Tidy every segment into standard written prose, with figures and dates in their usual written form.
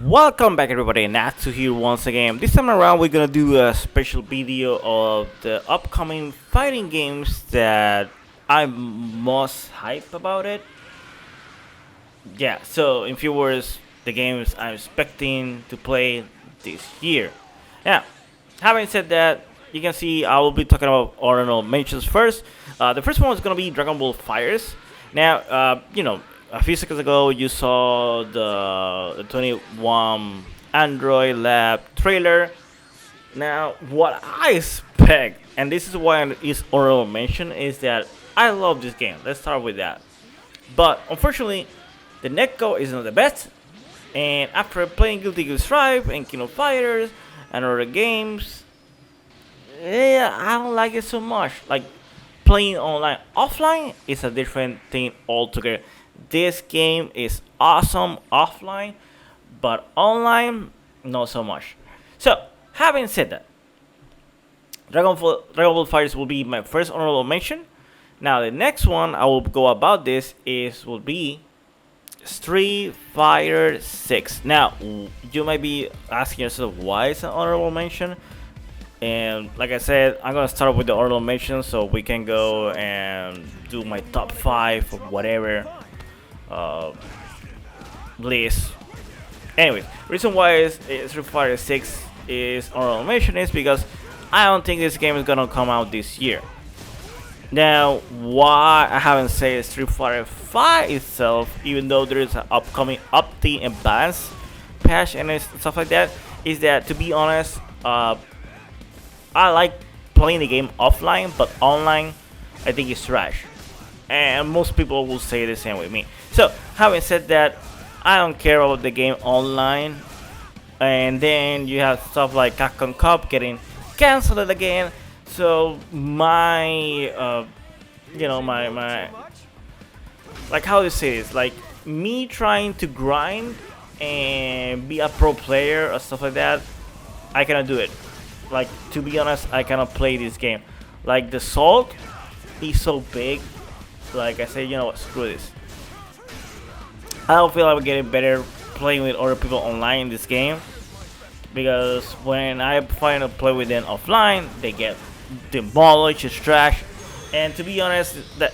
Welcome back everybody, Natsu here once again. This time around we're gonna do a special video of the upcoming fighting games that I'm most hype about it. Yeah, so in few words, the games I'm expecting to play this year. Now, having said that, you can see I will be talking about honorable mentions first. The first one is gonna be Dragon Ball Fighters. Now, a few seconds ago you saw the 21 Android Lab trailer. Now, what I expect, and this is why it's honorable mention, is that I love this game. Let's start with that. But unfortunately, the netcode is not the best. And after playing Guilty Gear Strife and Kino Fighters and other games, yeah, I don't like it so much. Like playing online, offline is a different thing altogether. This game is awesome offline, but online, not so much. So, having said that, Dragon Ball Fighters will be my first honorable mention. Now, the next one I will go about this will be Street Fighter 6. Now, you might be asking yourself why it's an honorable mention. And like I said, I'm gonna start with the honorable mention so we can go and do my top 5 or whatever list. Anyways, reason why Street Fighter 6 is honorable mention is because I don't think this game is gonna come out this year. Now, why I haven't said Street Fighter 5 itself, even though there is an upcoming update and balance patch and stuff like that, is that, to be honest, I like playing the game offline, but online, I think it's trash. And most people will say the same with me. So, having said that, I don't care about the game online. And then you have stuff like Capcom Cup getting cancelled again. So my like, how to say this, like me trying to grind and be a pro player or stuff like that, I cannot do it. Like, to be honest, I cannot play this game. Like, the salt is so big. Like I say, you know what, screw this. I don't feel like I'm getting better playing with other people online in this game, because when I find to play with them offline, they get demolished, it's trash. And to be honest, that,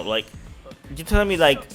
like, you telling me like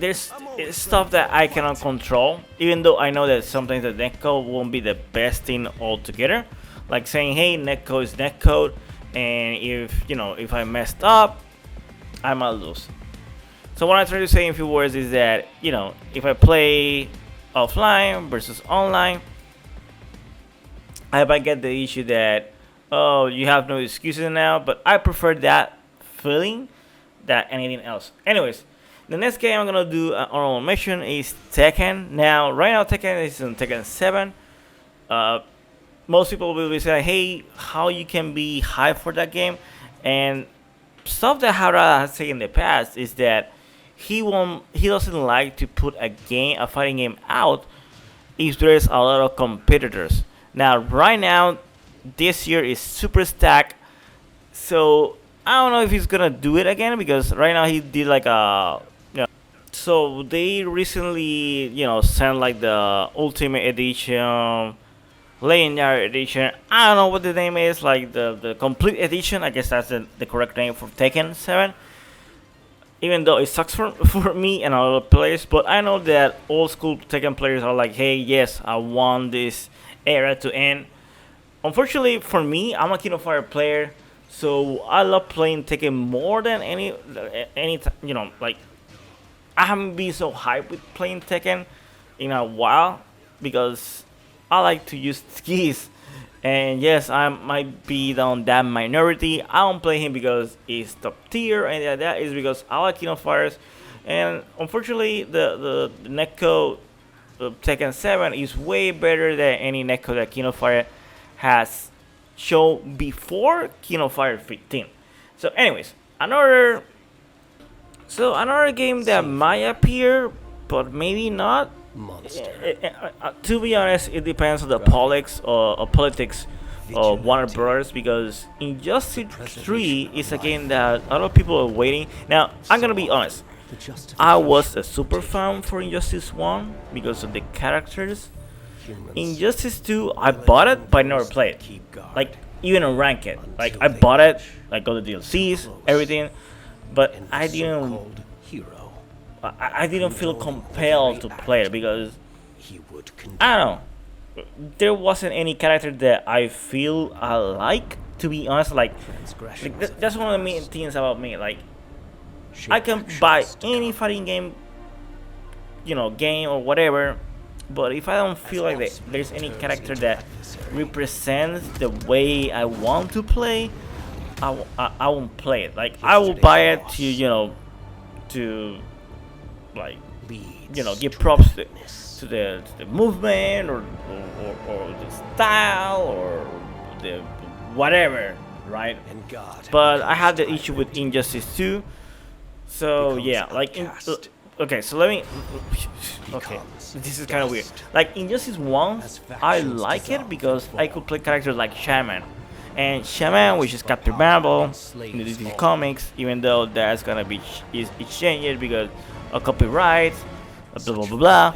there's stuff that I cannot control, even though I know that sometimes the netcode won't be the best thing altogether. Like saying, hey, netcode is netcode, and if I messed up, I might lose. So what I'm trying to say in few words is that, if I play offline versus online, I might get the issue that, oh, you have no excuses now. But I prefer that feeling than anything else. Anyways, the next game I'm gonna do an honorable mention is Tekken. Now, right now Tekken is on Tekken 7. Most people will be saying, hey, how you can be hyped for that game? And stuff that Hara has said in the past is that he doesn't like to put a fighting game out if there's a lot of competitors. Now, right now, this year is super stacked, so I don't know if he's gonna do it again, because right now he did like a, so they recently, sent like the Ultimate Edition, Legendary Edition. I don't know what the name is, like the Complete Edition. I guess that's the correct name for Tekken 7. Even though it sucks for me and other players, but I know that old school Tekken players are like, hey, yes, I want this era to end. Unfortunately for me, I'm a Kino Fighter player, so I love playing Tekken more than any like, I haven't been so hyped with playing Tekken in a while, because I like to use skis. And yes, I might be on that minority. I don't play him because he's top tier, and that is because I like Kino Fighters. And unfortunately, the netcode of Tekken 7 is way better than any netcode that Kino Fighter has shown before Kino Fighter 15. So anyways, another game that might appear, but maybe not. To be honest, it depends on the politics of Warner Brothers, because Injustice 3 is a game that a lot of people are waiting. Now, I'm gonna be honest. I was a super fan for Injustice 1 because of the characters. Injustice 2, I bought it, but I never played. Like, even on Ranked. Like, I bought it, like, all the DLCs, everything, but I didn't feel compelled to play it because, I don't know, there wasn't any character that I feel I like, to be honest. Like that's one of the main things about me. Like, I can buy any fighting game, game or whatever, but if I don't feel like there's any character that represents the way I want to play, I won't play it. Like, I will buy it to like, give props to the movement or the style or the whatever, right? But I had the issue with Injustice 2. So yeah, like okay, so let me. Okay, this is kind of weird. Like, Injustice 1, I like it because I could play characters like Shaman. And Shaman, which is Captain Marvel in the DC Comics, even though that's gonna be changed because of copyright, blah blah blah blah.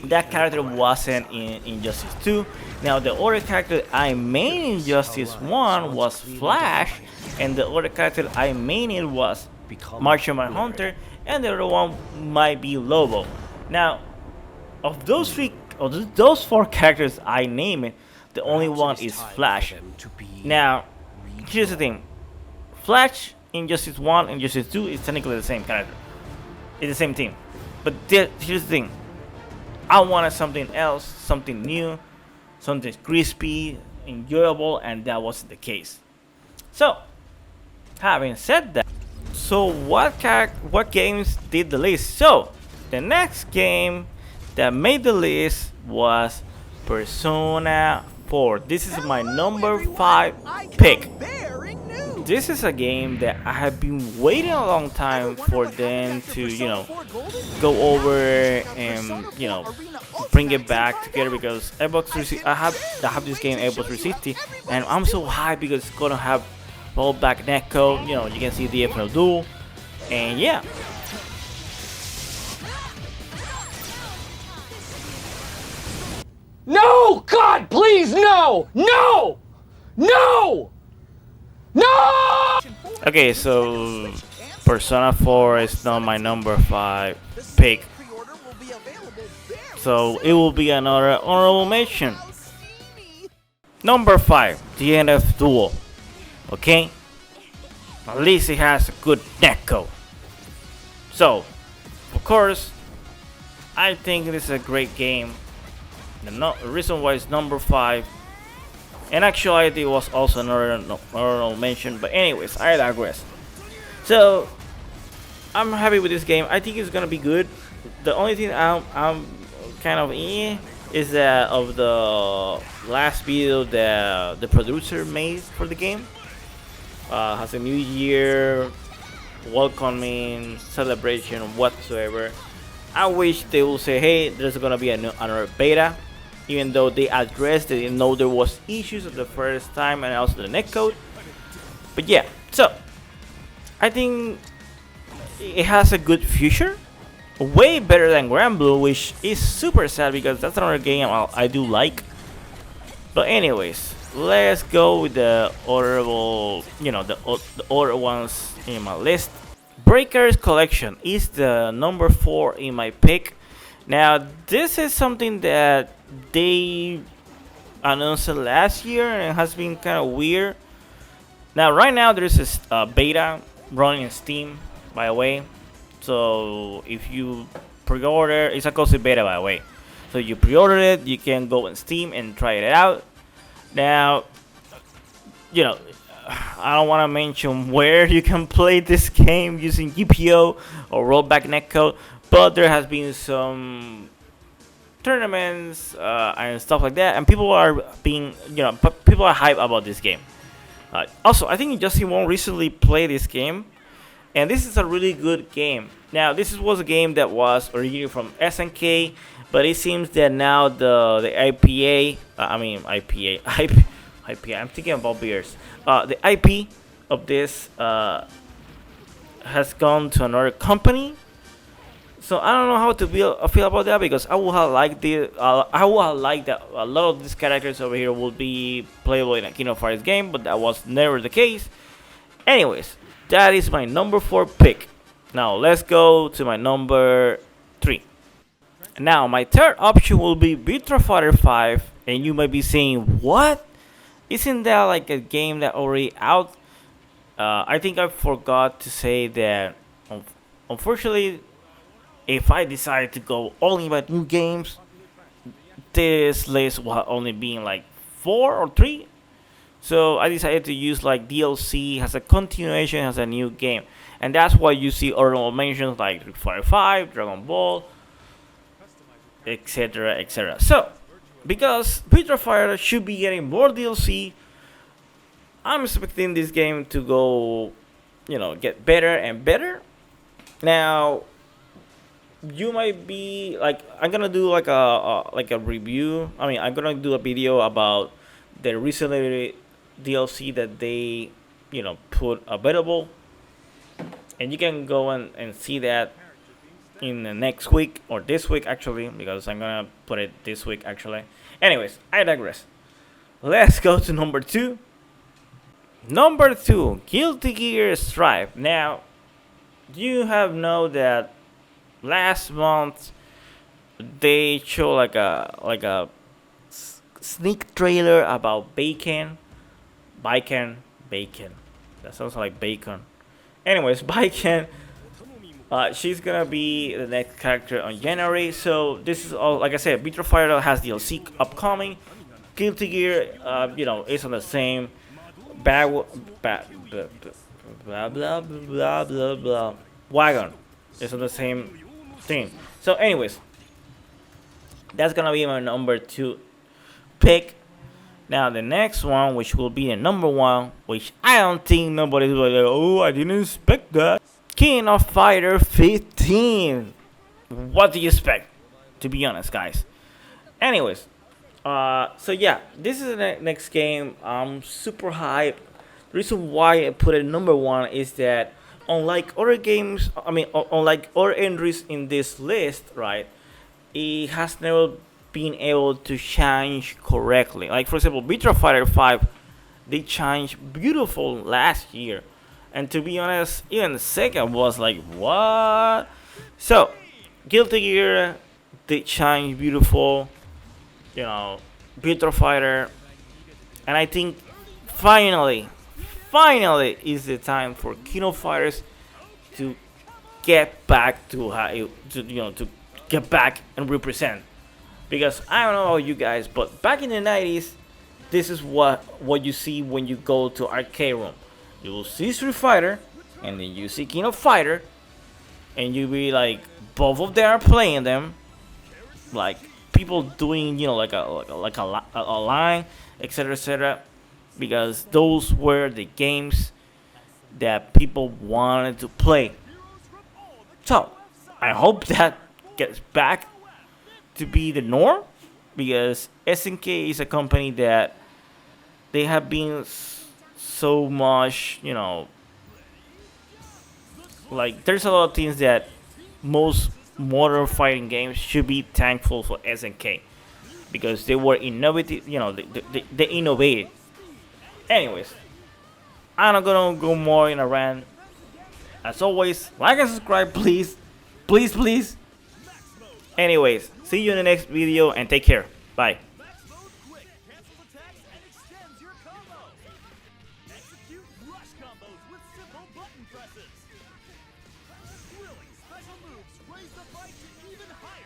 That character wasn't in Injustice 2. Now, the other character I made in Injustice 1 was Flash, and the other character I made was Martian Manhunter, and the other one might be Lobo. Now, of those four characters I named, the only one is Flash. Now, here's the thing: Flash in Justice 1 and Justice 2 is technically the same character. It's the same team. But here's the thing: I wanted something else, something new, something crispy, enjoyable, and that wasn't the case. So, having said that, so what games did the list? So, the next game that made the list was Persona 4. This is my number 5 pick. This is a game that I have been waiting a long time for them to, go over and, bring it back together, because Xbox 360, I have this game Xbox 360, and I'm so hyped because it's gonna have rollback netcode. You can see the final Duel, and yeah. No! God, please, no! No! No! No! Okay, so Persona 4 is not my number 5 pick, so it will be another honorable mention. Number 5, DNF Duel. Okay, at least it has a good netcode. So, of course, I think this is a great game. The reason why it's number 5, and actually it was also another honorable mention, but anyways, I digress. So, I'm happy with this game. I think it's gonna be good. The only thing I'm kind of is that of the last video that the producer made for the game. Has a new year, welcoming, celebration, whatsoever. I wish they will say, hey, there's gonna be another beta, even though they addressed it and know there was issues at the first time and also the netcode. But yeah, so I think it has a good future, way better than Grand Blue, which is super sad because that's another game I do like. But anyways, let's go with the honorable, the other ones in my list. Breakers Collection is the number 4 in my pick. Now, this is something that they announced last year and has been kind of weird. Now, right now, there's a beta running in Steam, by the way. So, if you pre-order, it's a closed beta, by the way. So, you pre-order it, you can go on Steam and try it out. Now, I don't want to mention where you can play this game using GPO or rollback netcode, but there has been some tournaments and stuff like that, and people are people are hyped about this game. Also, I think Justin Wong recently played this game, and this is a really good game. Now, this was a game that was originally from SNK, but it seems that now the IPA, I'm thinking about beers. The IP of this has gone to another company. So I don't know how to feel about that, because I would have liked that a lot of these characters over here would be playable in a Kingdom Fighters game, but that was never the case. Anyways, that is my number 4 pick. Now let's go to my number 3. Now my third option will be Vitro Fighter 5, and you might be saying, what? Isn't that like a game that already out? I think I forgot to say that, unfortunately, if I decide to go only about new games, this list will only be like 4 or 3. So I decided to use like DLC as a continuation as a new game, and that's why you see honorable mentions like Street Fighter 5, Dragon Ball, etc., etc. So because Vitro Fighter should be getting more DLC, I'm expecting this game to go, get better and better. Now, you might be like, I'm gonna do like a review. I mean, I'm gonna do a video about the recently DLC that they, put available, and you can go and see that in the next week, or this week actually, because I'm gonna put it this week actually. Anyways, I digress. Let's go to number 2. Number 2, Guilty Gear Strife. Now, you have know that last month they show like a sneak trailer about bacon. That sounds like bacon. Anyways, bacon. She's gonna be the next character on January. So this is all. Like I said, Vitro Fighter has DLC upcoming. Guilty Gear, is on the same blah blah blah blah blah blah wagon. It's on the same thing. So, anyways, that's gonna be my number 2 pick. Now the next one, which will be the number 1, which I don't think nobody's like, oh, I didn't expect that. King of Fighter 15. What do you expect? To be honest, guys. Anyways, so yeah, this is the next game. I'm super hyped. The reason why I put it number 1 is that, unlike other games, unlike other entries in this list, right, it has never been able to change correctly. Like, for example, Vitro Fighter 5, they changed beautiful last year. And to be honest, even the second was like, what? So, Guilty Gear, they change beautiful, Vitro Fighter. And I think finally is the time for Kino Fighters to get back to to get back and represent. Because I don't know about you guys, but back in the 90s, this is what you see when you go to arcade room. You will see Street Fighter, and then you see Kino Fighter, and you be like, both of them are playing them, like people doing like a line, etc., etc. Because those were the games that people wanted to play. So I hope that gets back to be the norm, because SNK is a company that they have been so much, like, there's a lot of things that most modern fighting games should be thankful for SNK, because they were innovative, they innovated. Anyways, I'm not gonna go more in a rant. As always, like and subscribe, please. Please. Anyways, see you in the next video, and take care. Bye. Execute rush combos with simple button presses.